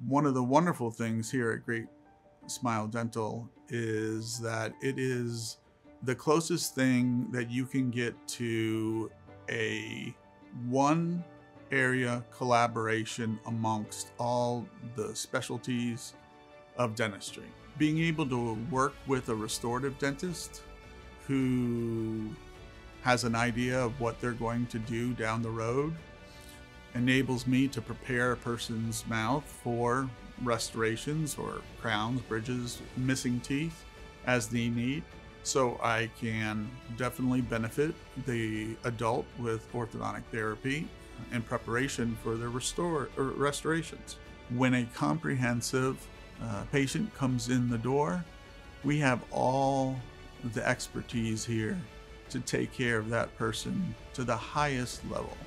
One of the wonderful things here at Great Smile Dental is that it is the closest thing that you can get to a one area collaboration amongst all the specialties of dentistry. Being able to work with a restorative dentist who has an idea of what they're going to do down the road enables me to prepare a person's mouth for restorations or crowns, bridges, missing teeth as they need. So I can definitely benefit the adult with orthodontic therapy in preparation for their restorations. When a comprehensive patient comes in the door, we have all the expertise here to take care of that person to the highest level.